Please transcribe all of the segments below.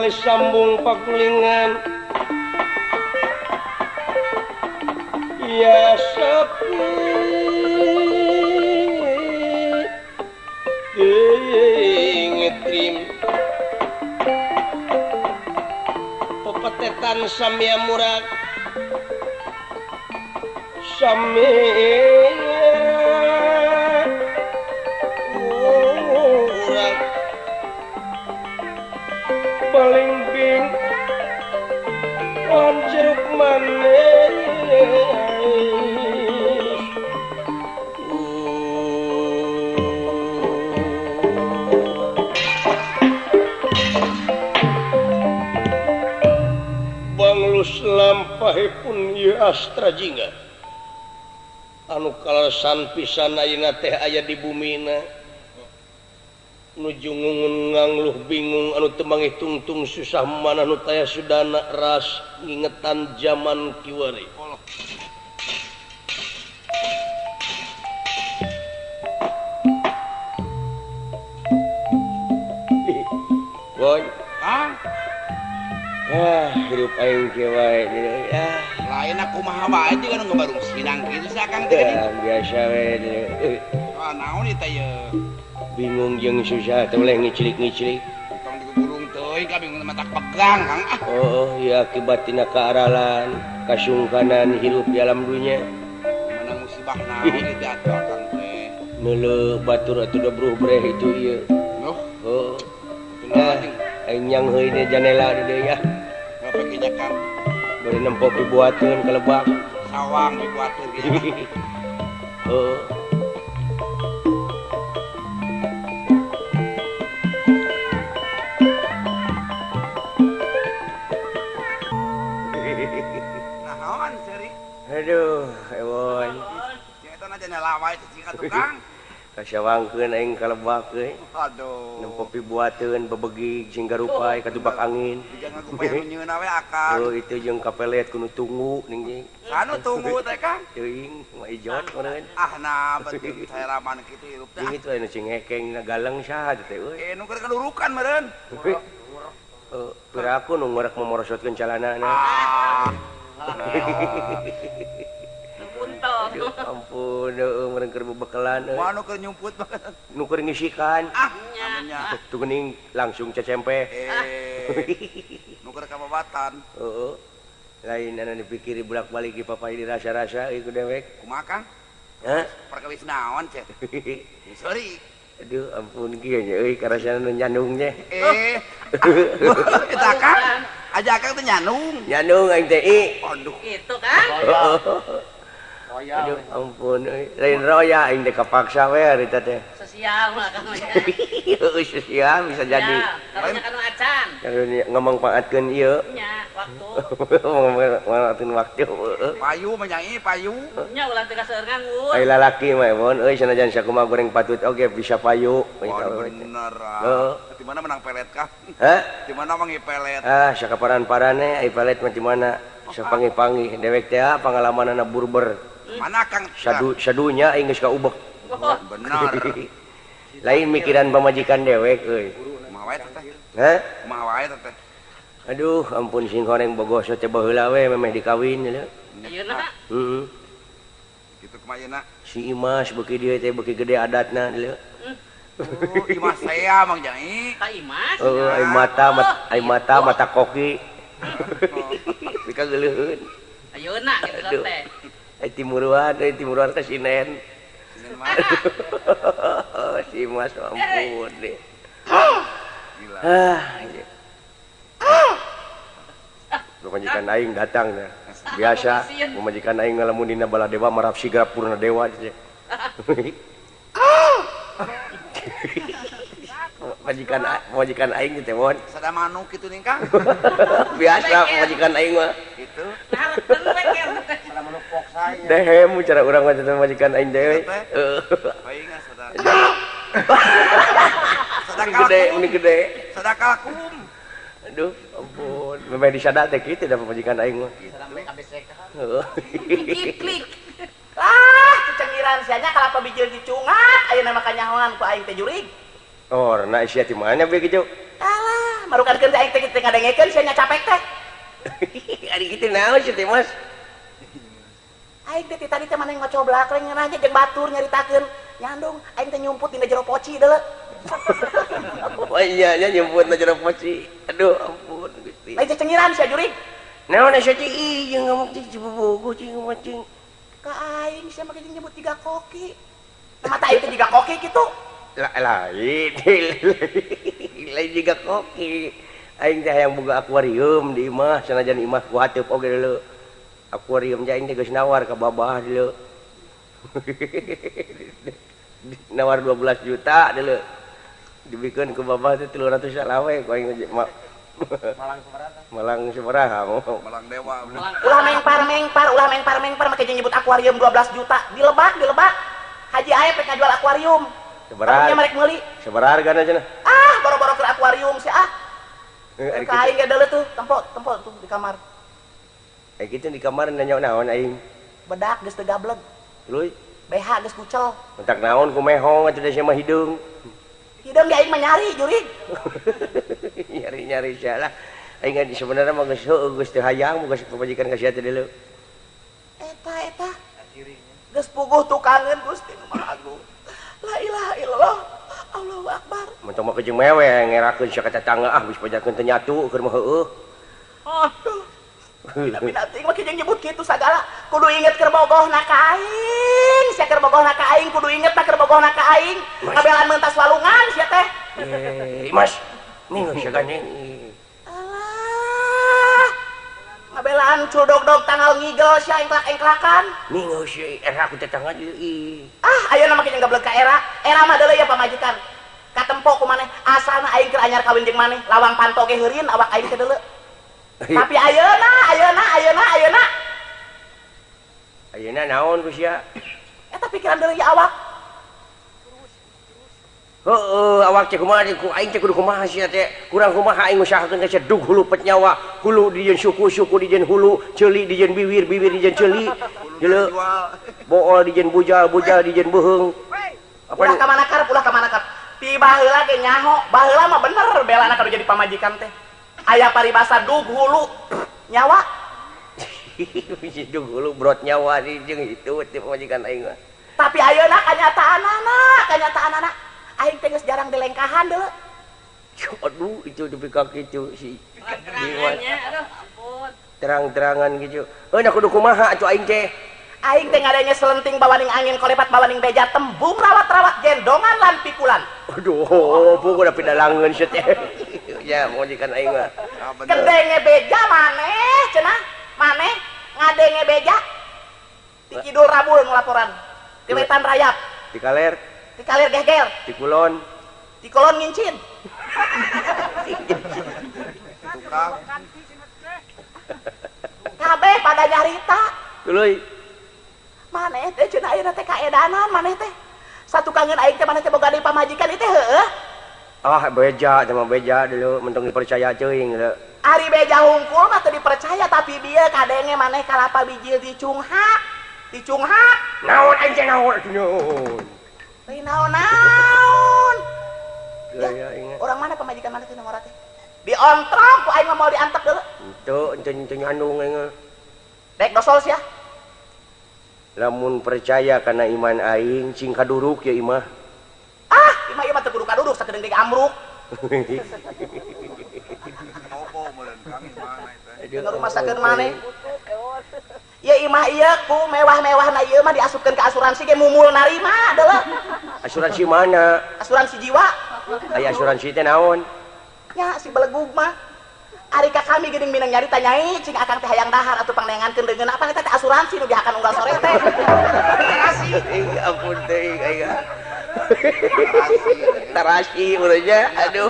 tali sambung pakulingan ya sepi ngetrim pepetetan samia murad samia murad paling jeruk manis banglus lampahipun ieu astra jingga anu kalasan pisan ayeuna teh aya di bumina nuju ngungun ngangluh bingung anu teu manghitung-tung susah mana nu taya sudana ras ngingetan zaman kiwari boy hidup aing kiwai ya lain aku mah wae jeung anu ngabarung sidang kitu sakan teh biasa we naon ieu teh bingung jeung susah teh oleh ngicilik-ngicilik tong digulung teuing ka bingung mata pegang Kang oh iya akibatina kaaralan kasungkanan hirup di alam dunia mana musibah naon ieu teh atuh Kang teh neuleuh batur atuh da bruh breh itu ieu oh aing nyang heuy di janela di dieu ya ngapake nya Kang bari nempok dibuateun ka lebak sawang dibuateun gitu oh aduh ewon eta na janela wae cicing ka tukang kasyawangkeun aing ka lebak euy aduh nempok dibuateun bebegig sing garupay katubak angin jangan kupae nyeueuna we akang oh itu jeung kapelet kudu tunggu ning anu tunggu teh Kang teuing mah ijot meureun nah betul saya raman kitu hirup teh itu anu cingekeng galeng saha teh euy nu keur kadurukan meureun piraku nu ngorek memorosotkeun calanana puntot ampun meureun keur bebekelan moal nu keur nyumput nu keur ngisikan namanya tuh geuning langsung cecempeh nu keur kababatan heeh lain anu dipikiri bolak-balik di papai dirasa-rasa ieu dewek kumaha Kang hah perkawis naon cek sorry aduh ampun kieu nya euy karasana nu nyandung nya eta Kang aja Kang teh nyandung aing teh aduh gitu kan aduh ampun euy lain roya aing teh kapaksa we harita teh sosial lah kan euy sosial bisa jadi kalau kan acan ngamangpaatkeun ieu nya waktu manfaatkeun waktu payu menyai payu nya ulah teh kaseueur nganggur ai lalaki mah mon euy sanajan sakumaha goreng patut oge bisa payu bener di mana menang pelet Kang hah di mana mangi pelet sakaparan-parane ai pelet mah di mana sapangi-pangi dewek teh pangalamanana burber mana Kang sadunya aing geus kaubek bener lain mikiran pamajikan dewek euy kumaha wae teh hah kumaha wae teh aduh ampun sing horeng bogoso teh baheula we memeh dikawin nya ayeuna heeh kitu kumaha ayeuna si Imas beuki dieu teh beuki gede adatna leuh oh Imas saya Mang Jai ka Imas ai mata koki bika geuleuheun ayeuna gitu teh ai timuruan ka Sinen si Mas ampun deh pemajikan aing datang dah biasa pemajikan aing ngalamun dina baladewa marap sigrap purna dewa majikan aing teh mon sada manuk kitu ning Kang biasa majikan aing mah gitu narekeun we keur teh sada manuk pok saya dehem cara urang mah teh majikan aing teh bae sada gede sada kalakum aduh ampun memang disada teh kitu da majikan aing mah sampai kabeh heeh klik cengiran sianya kalapa bijil dicungat ayeuna mah kanyahoan ku aing teh jurig na sia ti mana be kitu alah marukankeun aing teh ngadengekeun sia nya capek teh. Ari kitu naon sih teh Mas? Aing teh tadi teh maneh ngocoblak reng nanya jeung batur nyaritakeun nyandung aing teh nyumput dina jero poci deuleu. Oh iya nya nyumput na jero poci. Aduh ampun Gusti. Lain teh cengiran sia jurig. Naon asa teh ieu ngomong teh cibogoh cing macing. Ka aing sia make nyebut 3 koki. Mata aing teh 3 koki kitu. Lain lain juga koki aing teh hayang boga akuarium di imah sanajan imah ku hateup oge deuleu akuarium teh aing teh geus nawar ka babah deuleu nawar 12 juta deuleu dibikeun ku babah teh 300 salawe ku aing Malang sabaraha Malang Dewa. Ulah mengpar make nyebut akuarium 12 juta di Lebak Haji Aep pek ngajual akuarium. Sabaraha merek meuli. Sabaraha hargana cenah? Ah, boro-boro ke akuarium sih ah. Ka aing ge deuleu tuh, tempo tuh di kamar. Kitu di kamar nanya naon aing. Bedak geus teu gablek. Tuluy BH geus kucel. entak naon ku mehong atuh da sia mah hidung. Hidung ge aing mah nyari jurig. Nyari salah. Aing sebenarnya mah geus heueuh geus teu hayang geus pabajikan ka sia teh deuleu. Eta geus puguh tukangeun Gusti Maha Agung. La ilaha illallah. Allahu akbar. Mentong mah kejeung mewe ngerakeun sia ka tetangga geus pajakeun teh nyatu keur mah heueuh. Aduh. Tapi mah kejeung nyebut kitu sagala kudu inget keur bogohna ka aing. Sia keur bogohna ka aing kudu inget keur bogohna ka aing. Ngabelaan meuntas walungan sia teh. Mas, nih sia gandeng. Ngabelaan cudog-dog tanggal ngigel sia engklak-engklakan. Nih sia era ku tetangga deui. Ah, ayeuna mah kejeung gablek ka era. Era mah deuleu ya pamajikan. Katempo ku maneh asalna aing keur anyar kawin jeung maneh, lawang panto ge heureun awak aing teh deuleu. Tapi ayeuna naon ku sia? Eta pikiran deuleu ya awak. Heueuh, awak teh kumaha ku aing teh kudu kumaha sia teh? Kurang kumaha aing usahakeun ka sia dug hulu pet nyawa, hulu dijieun suku dijieun hulu, ceuli dijieun bibir dijieun ceuli. Deuleu. Bool dijieun bujal dijieun beuheung. Ulah ka manakar. Ti baheula ge nyaho, baheula mah bener belana kada jadi pamajikan teh. Aya paribasa dug hulu nyawa. Dug hulu brot nyawa di jeung itu teh pamajikan aing mah. Tapi ayeuna kanyataanana aing teh geus jarang dilengkahan deuleu. Aduh, itu dipikak kitu si. Terangannya, aduh ampun. Terang-terangan gitu. Nya kudu kumaha atuh aing teh? Aing teh ngadenge selenting bawaning angin kolepat bawaning beja tembung rawat-rawat gendongan lan pikulan. Aduh, puguh da pidalangeun sia teh. Ya, majikan aing mah. Kedenge beja maneh cenah? Maneh ngadenge beja. Ti Kidul Rabul ngelaporan. Ti Wetan Rayap. Ti Kaler gehger. Ti Kulon ngincin. Tukang. Kabeh pada nyarita. Tuluy. Maneh teh cenah ayeuna teh kaedanan maneh teh. Satukangeun aing teh maneh teh boga deui pamajikan ieu teh heueuh. Ah, beja teh mah beja deuleu mentong dipercaya teuing deuleu. Ari beja hungkul mah teu dipercaya tapi bieu kadenge maneh kalapa bijil dicunghak. Naon aing teh naon atuh? Lain naon. Ya, ingat. Orang mana pemajikan mana teh nomor teh? Diontrong ku aing mah mau diantep deuleu. Henteu nyandung aing. Dek dosol sia. Lamun percaya kana iman aing cing kaduruk ya imah. Ah, imah teu kudu kaduruk sakedeung dek amruk. Opo meureun Kang mana eta? Dengar rumah sakeun maneh. Ya imah ieu ku mewah-mewahna ieu mah diasupkeun ka asuransi ge mumul narima deuleu. Asuransi mana? Asuransi jiwa. Aya asuransi teh naon? Nya si belegug mah. Ari ka kami geuning minang nyarita nyai cing akang teh hayang dahar atuh pangnengankeun deungeun apa eta teh asuransi nu dihakan unggal sore teh. Ampun teh aing. Tarasi urangnya aduh.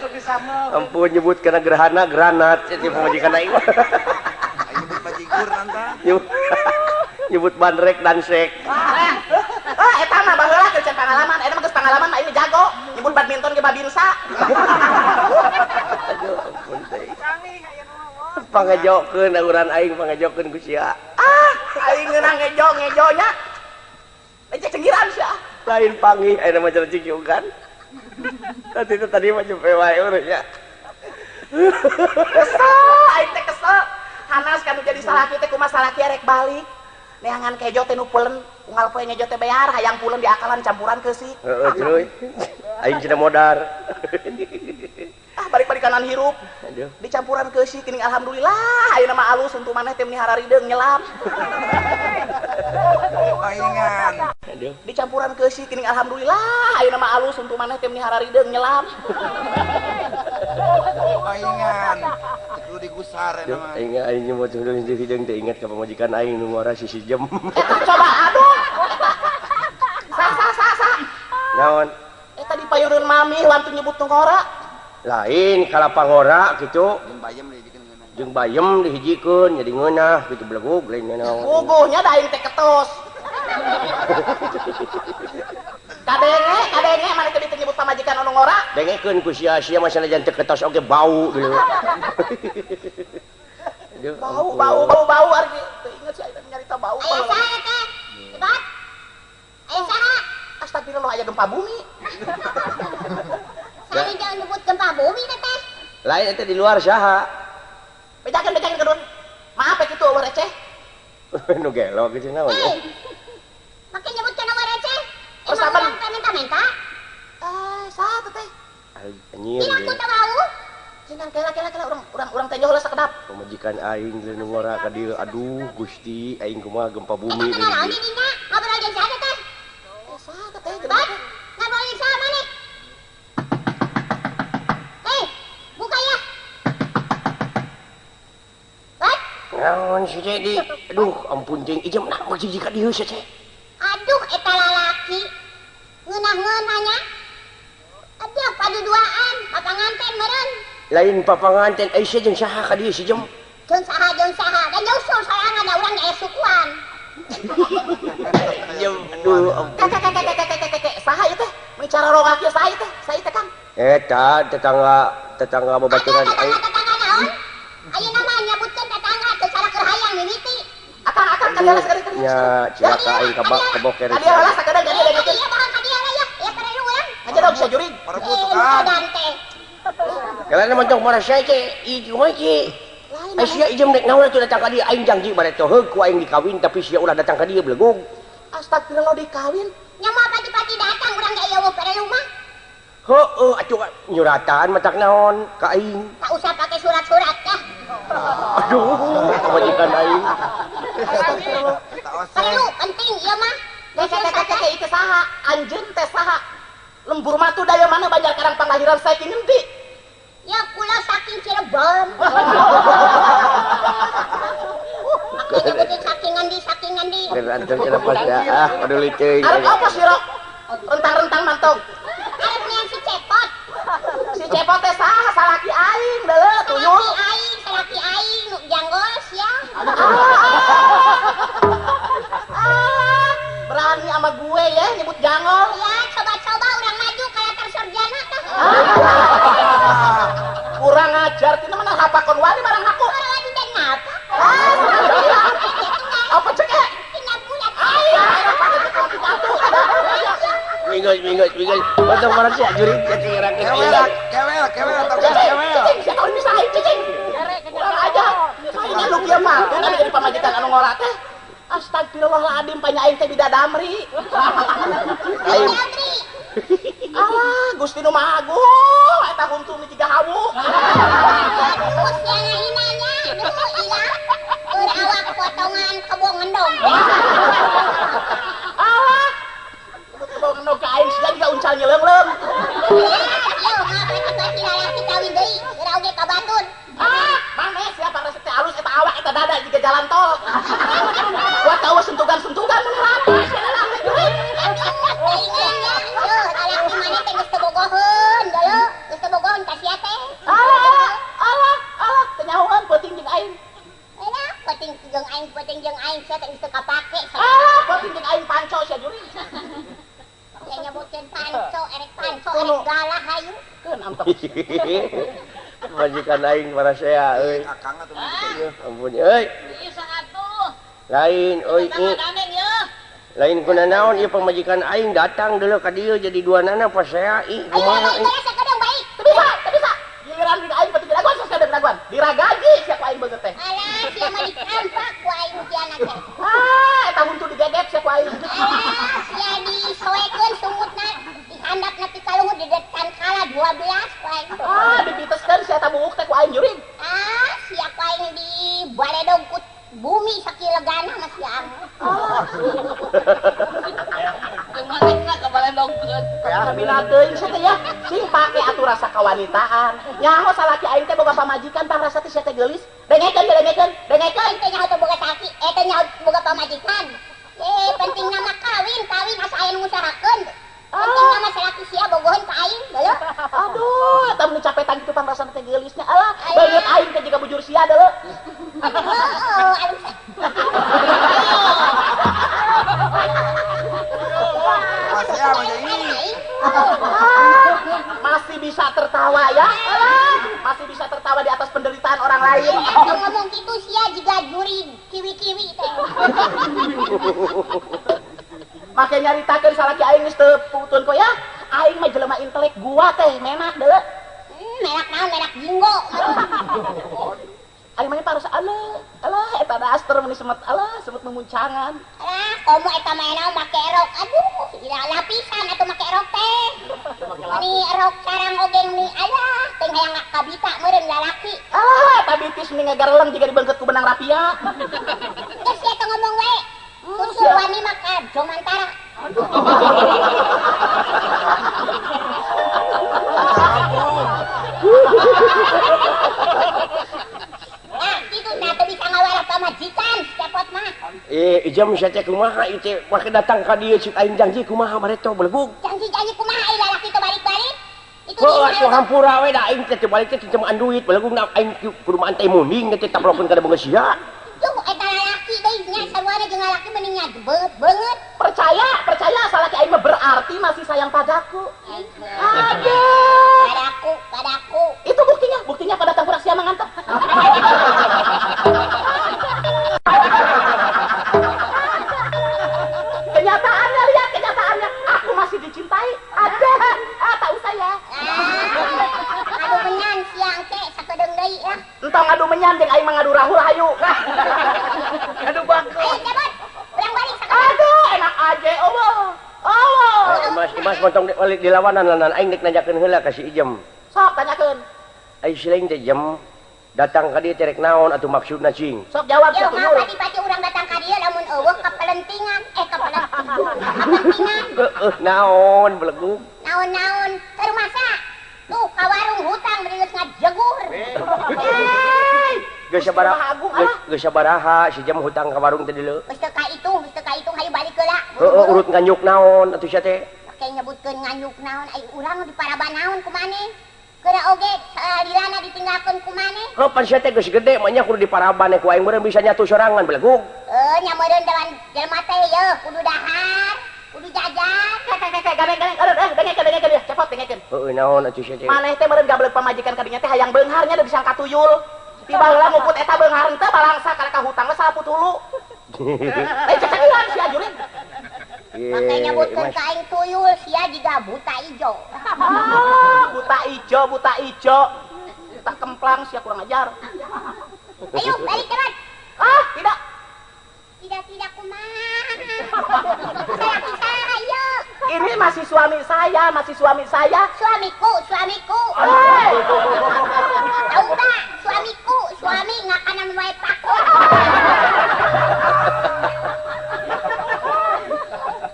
Ampun nyebut kana gerhana granat teh pamajikan aing. Aing nyebut bajigur nanta. Nyebut bandrek dan sek. Eta mah baheula keur can pangalaman, eta mah geus pangalaman mah ini jago. Nyebut badminton ge babinsa. Aduh ampun teh. Pangejokeun urang aing pangejokeun ku sia. Ah, aing ngeunang ngejo-ngejonya. Ece cengiran sia. Lain panggih aya mah cenah ciukan. Tadi mah cepet wae urang nya. Kesel, aing teh kesel. Hanas kan jadi salaki teh kumaha salaki arek balik. Neangan kejo teh nu peuleun, unggal poe ngejo teh bayar, hayang puleun diakalan campuran keusik. Heeh, cuy. Aing cenah modar. Balik-balik kanan hirup. Aduh. Dicampuran keusik geuning alhamdulillah ayeuna mah alus untuk maneh teh melihara rideung nyelam. Paingan. Aduh. Dicampuran keusik geuning alhamdulillah ayeuna mah alus untuk maneh teh melihara rideung nyelam. Paingan. Itu digusar Aduh, nama. aing nyebut dulu di hidung teh ingat ka pamajikan aing nu ngora si Sijem. Coba aduh. Sa. Naon? Eta dipayeureun mami wantu nyebut nu ngora. Lain kala pangora kitu Jeung bayam dijikeun ngeunah. jeung bayem dihijikeun jadi ngeunah kitu belegug lain naon. Guguhnya da aing teh ketos. Kadenge mana teh nyebut pamajikan anu ngora? Dengekeun ku sia-sia masalah jan teu ketos oge bau gitu. Aduh, Bau ari teu inget si ayeuna nyarita bau. Aya saha teh? Cepat. Aya saha? Astagfirullah aya gempa bumi. Sari jangan nyebut gempa bumi teh. Lain eta di luar saha? Bedakeun kedun. Maaf ya kitu eueuh receh. Nu gelo gitu naon ya. Make nyebutkeun nama receh. Oh, Emang sabar. urang teh minta-minta? Saha teh teh? Anjir. Bilang ku teu mau. Cenah kela urang teh nyoh sakedap. Pamajikan aing nu ngora ka dieu aduh Gusti aing kumaha gempa Eta bumi. kenal naon di dina? Ngobrol jeung saha teh? Saha teh Cepat. Ngobrol jeung saha maneh? Buka ya. What? Naon si Dedi? Aduh ampun jeung ijem nak bagi ka dieu si Cek. Aduh, eta lalaki. Ngeunah-ngeunahnya. Aduh, paduduaan, papanganten meureun. Lain papanganten Aisyah jeung saha ka dieu si Jem? Jeung saha. Dan nyusul sorangan da urang aya sukuan. Jem aduh ampun. Saha ieu teh? Bicara rongak ieu saha ieu teh? Saha ieu teh Kang? Eta tetangga babaturan aing. Tetangga naon? Ayeuna mah nyebutkeun tetangga teu salah hayang mimiti. Akang kadala sekali teh. Nya cilaka aing ka boker. Kali heula sakadang jadi Iya, dengekeun. iya bakal ka dieu lah ya. Ya kada urang. Aja dong bisa jurig. Parebut kan. Dante. Kalana mah tong marasa Cek, ieu mah Cek. Aisyah ijem dek naon atuh datang ka dieu aing janji bare teh heug ku aing dikawin tapi sia ulah datang ka dieu belegug. Astagfirullah dikawin. Nya mah pati-pati datang urang ge aya weu pere rumah. Heueuh atuh nyuratan matak naon ka aing. Tak usah pakai surat-surat dah. Aduh pamajikan aing. Astagfirullah. Tak oseh. Perlu penting ieu mah. Keke itu saha? Anjeun teh saha? Lembur mah tuh daya mana banyak karang panglahiran saking ngendi? Ya kula saking Cirebon. Make nyebutin saking ngendi. Gerantung cenah pas dah peduli teuing. Arep apa sih, Rok? Rentang-rentang mantong. Arep nian si Cepot. Si Cepot teh saha? Salaki aing deuleu tuyul. Salaki aing nu janggos ya. Berani sama gue ya nyebut jangol. Ya coba-coba urang maju kayak tersarjana tah. Kurang ajar tina mana hapakon wani barang aku. Orang lagi dan napa? Apa cek? Tinggal bulat. Minggus. Potong marah sia jurig jadi rakyat aing. Kewel atau kewel. Cicing, saya tahu bisa cicing. Kurang ajar. Ini lu kieu mah, kan jadi pamajikan anu ngora teh. Astagfirullahaladzim, panya aing teh bidadamri. Aing Alah, Gusti nu Maha Agung, eta huntu nu jiga hawu. Terus yang inanya, nu ilang. Awak potongan kebong ngendong. Alah, kebong ngendong ke aing sia juga uncal nyeleung-leung. Yo, mah pati-pati lalaki kawin deui, geura oge ka Batur. Mana siapa resep teh alus eta awak eta dada jiga jalan tol. Gua tahu sentugan-sentugan beneran. Ingatnya, yo, lalaki mana teh geus teu bogoheun, geuleuh, geus teu bogoheun ka sia teh. Alah, tenyahuan penting jeung aing. Elah, penting jeung aing sia teh geus teu kapake. Penting jeung aing panco sia juri. Saya nyebutkeun panco, erek galah hayu. Keun amtep. Majikan aing para saya euy. Akang atuh begitu. Ampun euy. Ieu atuh. Lain euy. Dameng ye. Lain kuna naon ieu pamajikan aing datang deuleu ka dieu jadi duanana pas saya Ayo, kumaha. saya sakadang baik. Teu bisa. Giliran di aing penting aing gua diragaji sia ku aing beungeut teh. Alah, sia mah dikampak ku aing siana teh. Eta huntu digegep sia ku aing. Alah, sia disoekeun sungutna, dihandapna ti kaluhur didekan kala 12 ku aing. Dipiteskeun sia eta buuk teh ku aing juring. Sia ku aing di baledog ku bumi sakilegana mah sia. Kemana ke baledogkeun? Ya bina teuing sia teh ya. Sing pake atuh rasa kawanitaan. Nyaho salaki aing teh boga pamajikan tah rasa teh sia teh geulis. Dengekeun. Teh nyaho teh boga taki, teh nyaho boga pamajikan. Pentingna mah kawin asa aya nu ngusahakeun. Pentingna mah salaki sia bogoheun ka aing, geuleuh. Aduh, eta mun capetan kitu tah rasa teh geulisnya. Alah, beungeut aing teh jiga bujur sia deuleu. Masih bisa tertawa ya? Masih bisa tertawa di atas penderitaan orang lain. Atuh ngomong kitu sia jiga juri kiwi-kiwi teh. Make nyaritakeun salaki aing geus teu putuun ko ya. Aing mah jelema intelek gua teh menak deuleu. Menak naon menak jinggo. Aing mah parus alah eta daster mun semet semut memuncangan. Alah, komo eta mah naon make rok. Aduh, lapisan atuh make rok teh. Ani rok sarang oge ni alah, teh hayang kabita meureun lalaki. Eta bitis mending ngagareleng jiga dibeungkeut ku benang rapia. Geus sia teh ngomong we. Usul wani mah ka jomantara. Itu nah teu bisa ngawarah pamajikan cepot mah. Jam sia teh kumaha ieu teh make datang ka dieu cik aing janji kumaha bareto belegug. Janji kumaha ai lalaki teh balik-balik. Itu Atuh hampura we da aing teh balik teh cuman duit belegug na aing kudu mah teh munding teh taprokeun ka beungeut sia. Tuh eta lalaki deui nya sarwana jeung lalaki mending nya beungeut. Percaya salaki aing mah berarti masih sayang padaku. Padaku. Itu buktinya pada datang kurang sia mangantep. Kenyataannya aku masih dicintai. Tak usah ya. Aduh menyan siang teh sakedeung deui ya. Entong adu menyan jeung aing mah ngadu rahul hayu. Aduh bangku. Ayo cepet. Ulang balik Aduh, enak aja Allah. Mas montong balik di lawanan lanan aing dek nanyakeun heula ka si Ijem. Sok tanyakeun. Ai silaing teh Jem datang ka dieu teh rek naon atuh maksudna cing. Sok jawab Yo, satu dulu. pati-pati urang datang ka dieu lamun eueuh kapelentingan. Kapelentingan. Naon belegug. Naon-naon. Keur masa? Tuh ka warung hutang beri geus ngajegur. Geus sabaraha si Jem hutang ka warung teh deuleu. Geus teu ka itung hayu balik heula. Urut nganyuk naon atuh sia teh. Pake nyebutkeun nganyuk naon ai urang di paraban naon ku maneh. Keura oge salilana ditinggalkeun ku maneh. Kapan sia teh geus gede mah nya kudu diparaban ku aing meureun bisa nyatu sorangan belegug. Nya meureun dengan jelema teh yeuh kudu dahar, kudu jajan. Dengekeun cepot dengekeun. Heueuh naon atuh sia teh. Maneh teh meureun gabeleg pamajikan ka dinya teh hayang beungarnya da disangka tuyul. Tiba heula nguput eta beunghar teh balangsa kana ka hutang mah salaput hulu. Cecekeun sia juring. Makanya nyebutkeun ka aing tuyul sia jiga buta ijo. Buta ijo. Tah kemplang sia kurang ajar. Ayo balik cepat. Tidak. Tidak kumaha. Saya ayo. Ini masih suami saya. Suamiku. Tahu tak? Suami ngakanan wae pakut.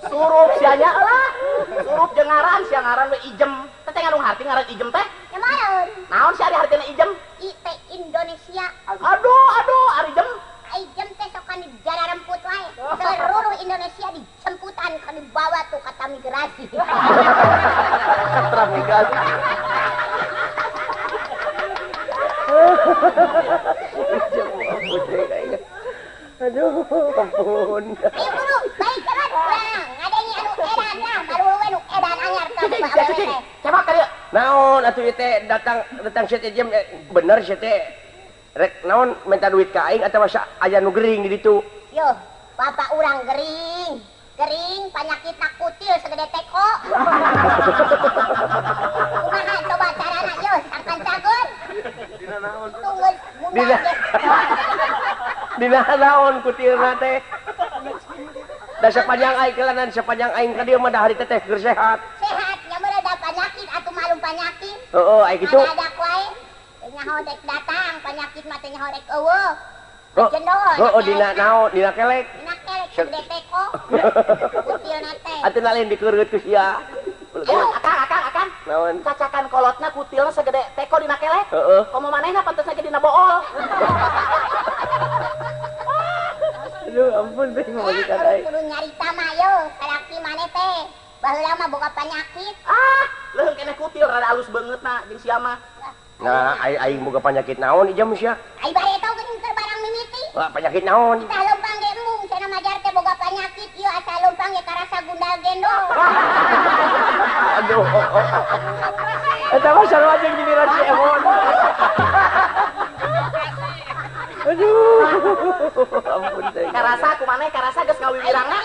Surup sianya lah. Surup jeung ngaran sia ngaran we Ijem. Teh nganu harti ngaran Ijem teh. Nyamareun. Naon sia ari hartina Ijem? Ite Indonesia. Aduh, ari Ijem. Ijem teh sokan di jara remput wae. Seluruh Indonesia dijemputan kan dibawa tuh kata migrasi. Transmigrasi. Aduh, ampun. Ayo buru, baik cepat pulang. Ngadenge anu edan lah, maluwe nu edan anyar teh. Coba ka dieu. Naon atuh ieu teh datang sia teh Jem bener sia teh rek naon minta duit ka aing atawa aya nu gering di ditu. Yo, bapak urang gering. Penyakitna kutil segede teko. Kumaha coba carana yo, sampan cagur. Tunggu Dina naon kutilna teh. Da sepanjang aing kelanan sepanjang aing ka dieu mah da hari teh keur sehat. Sehat nya mah ada penyakit atuh malum penyakit. Heeh, ai kitu. Ada wae. Nyaho dek datang penyakit mah teh nyaho dek eueuh. Oh, Jendol. oh dina naon? Dina kelek. Dina kelek gede teko. Kutilna teh. Atuh nalin dikeureut ku sia. Akang. Naon? Cacakan kolotna kutilna segede teko dina kelek. Heeh. Komo manehna pantesna ge dina bool. Aduh, ampun teh ngomong kata. Kudu nyarita mah yo, kalaki maneh teh. Baheula mah boga penyakit. Leuheung keneh kutil rada alus beungeutna jeung sia mah. Nah, aing boga penyakit naon ijam sia? Ai bare tau geuning keur barang mimiti. Wah, penyakit naon? Tah leumpang ge mung cenah majar teh boga penyakit ieu asa leumpang ge karasa gundal gendol. Aduh. Eta mah sarua jeung giliran si Emon. Aduh. Ampun teh. Karasa kumaneh karasa geus ngawiwirangna.